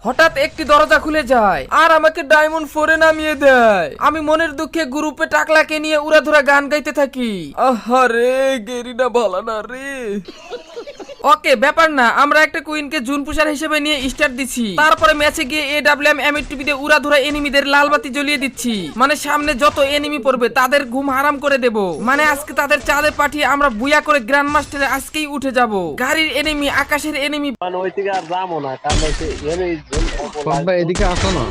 হঠাৎ একটি দরজা খুলে যায় আর আমাকে ডায়মন্ড 4-এ নামিয়ে দেয়। আমি মনের দুঃখে গ্রুপে টাকলাকে নিয়ে উড়াধুরা গান গাইতে থাকি। আহারে গেরিনা ভালো না রে। ওকে ব্যাপার না, আমরা একটা কুইনকে জুন পুষার হিসেবে নিয়ে স্টার্ট দিচ্ছি। তারপরে ম্যাচে গিয়ে AWM M82 দিয়ে উড়াধুরা এনিমিদের লাল বাতি জ্বলিয়ে দিচ্ছি। মানে সামনে যত এনিমি পড়বে তাদের ঘুম হারাম করে দেব। মানে আজকে তাদের চাঁদে পাঠিয়ে আমরা বুয়া করে গ্র্যান্ড মাস্টারে আজকেই উঠে যাব। গাড়ির এনিমি, আকাশের এনিমি। মানে ওই থেকে আর যাবো না, কারণ এদিকে আসো না।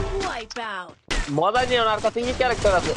মজা নিয়ে ওনার কাছে কি ক্যারেক্টার আছে।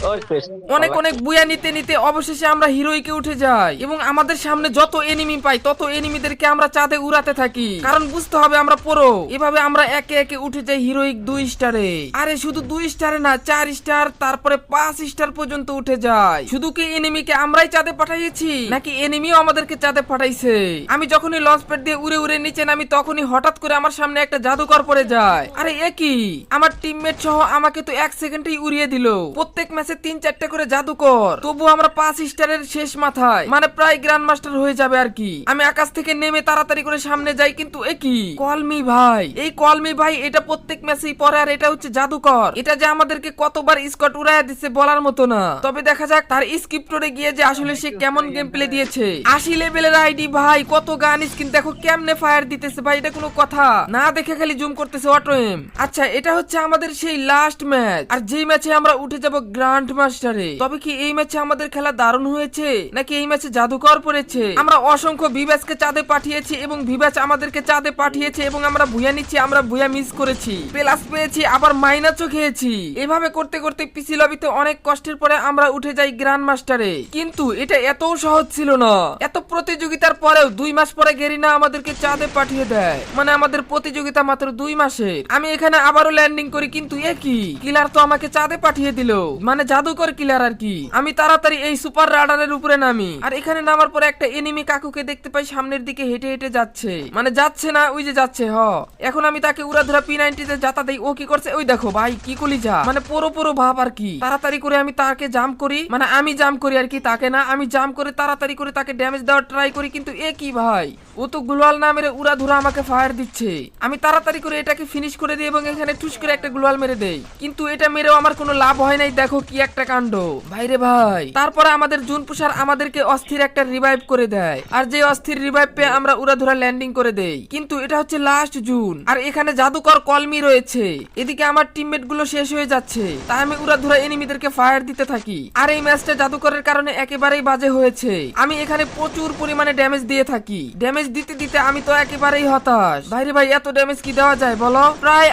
অনেক অনেক বুয়া নিতে নিতে অবশেষে আমরা হিরোইকে উঠে যাই এবং আমাদের সামনে যত এনিমি পাই তত এনিমিদেরকে আমরা চাঁদে উড়াতে থাকি, কারণ বুঝতে হবে আমরা পুরো। এভাবে আমরা একে একে উঠে যাই হিরোইক 2 স্টারে। আরে শুধু 2 স্টারে না, 4 স্টার, তারপরে 5 স্টার পর্যন্ত উঠে যায়। শুধু কি এনিমিকে আমরাই চাঁদে পাঠাইছি নাকি এনিমিও আমাদেরকে চাঁদে পাঠাইছে? আমি যখনই লঞ্চ প্যাড দিয়ে উড়ে উড়ে নিচে নামি তখনই হঠাৎ করে আমার সামনে একটা জাদুকর পড়ে যায়। আরে এ কি, আমার টিমমেট সহ আমাকে তো 1 সেকেন্ডেই উড়িয়ে দিল। প্রত্যেক ম্যাচে 3-4টা করে জাদুকর, তবু আমরা 5 স্টারের শেষ মাথায়, মানে প্রায় গ্র্যান্ড মাস্টার হয়ে যাবে আর কি। আমি আকাশ থেকে নেমে তাড়াতাড়ি করে সামনে যাই, কিন্তু এ কি, কলমি ভাই। এই কলমি ভাই এটা প্রত্যেক ম্যাচেই পড়ে আর এটা হচ্ছে জাদুকর। এটা যে আমাদেরকে কতবার স্কট উড়াইয়া দিচ্ছে বলার মতো না। তবে দেখা যাক তার স্ক্রিপ্টরে গিয়ে যে আসলে সে কেমন গেম প্লে দিয়েছে। 80 লেভেলের আইডি ভাই, কত গান স্কিন দেখো কেমনে ফায়ার দিতেছে ভাই, এটা কোনো কথা না। দেখে খালি জুম করতেছে অটো এম। আচ্ছা এটা হচ্ছে আমাদের সেই লাস্ট ম্যাচ, আর যেই ম্যাচে আমরা উঠে যাব গ্র্যান্ড মাস্টারে। তবে কি এই ম্যাচে আমাদের খেলা দারুণ হয়েছে নাকি এই ম্যাচে জাদুকর পড়েছে? আমরা অসংখ্য ভিভাসকে চাঁদে পাঠিয়েছি এবং ভিভাস আমাদেরকে চাঁদে পাঠিয়েছে এবং আমরা ভুয়া নিচ্ছি, আমরা ভুয়া মিস করেছি, প্লাস পেয়েছি, আবার মাইনাসও খেয়েছি। এভাবে করতে করতে পিসি লবিতে অনেক কষ্টের পরে আমরা উঠে যাই গ্র্যান্ড মাস্টারে। কিন্তু এটা এতও সহজ ছিল না। এত প্রতিযোগিতার পরেও 2 মাস পরে গেরিনা আমাদেরকে চাঁদে পাঠিয়ে দেয়। মানে আমাদের প্রতিযোগিতা মাত্র 2 মাসের। আমি এখানে আবারও ল্যান্ডিং করি, কিন্তু এ কি, কিলার তো আমাকে চাঁদে পাঠিয়ে দিল, মানে জাদুকর কিলার আর কি। আমি তাড়াতাড়ি এই সুপার রাডারের উপরে নামি, আর এখানে নামার পরে একটা এনিমি কাকুকে দেখতে পাই সামনের দিকে হেঁটে হেঁটে যাচ্ছে। মানে যাচ্ছে না, ওই যে যাচ্ছে। এখন আমি তাকে উড়াধুরা P90 তে যাতা দেই। ও কি করছে ওই দেখো ভাই, কি কলিজা, মানে পুরো ভাব আর কি। তাড়াতাড়ি করে আমি তাকে জাম্প করি, মানে আমি জাম্প করি আর কি, তাকে না। আমি জাম্প করে তাড়াতাড়ি করে তাকে ড্যামেজ দেওয়ার ট্রাই করি, কিন্তু এ কি ভাই, ও তো গ্লোয়াল না মেরে উড়াধুরা আমাকে ফায়ার দিচ্ছে। আমি তাড়াতাড়ি করে এটাকে ফিনিশ করে দিই এবং এখানে ঠুস করে একটা গ্লোয়াল মেরে দেই, কিন্তু এটা মেরেও আমার কোনো লাভ হয় নাই। দেখো কি একটা কাণ্ড ভাইরে ভাই। তারপরে আমাদের জুন পুষার আমাদেরকে অস্থির একটা রিভাইভ করে দেয়, আর যে অস্থির রিভাইভ পেয়ে আমরা উড়াধুরা ল্যান্ডিং করে দেই। কিন্তু এটা হচ্ছে লাস্ট জুন, আর এখানে জাদুকর কলমি রয়েছে। এদিকে আমার টিমমেট গুলো শেষ হয়ে যাচ্ছে, তাই আমি উড়াধুরা এনিমিদেরকে ফায়ার দিতে থাকি। আর এই ম্যাচটা জাদুকরের কারণে একেবারেই বাজে হয়েছে। আমি এখানে প্রচুর পরিমাণে ড্যামেজ দিয়ে থাকি। ড্যামেজ দিতে দিতে আমি তো একেবারেই হতাশ। ভাইরে ভাই, এত ড্যামেজ কি দেওয়া যায় বলো? প্রায়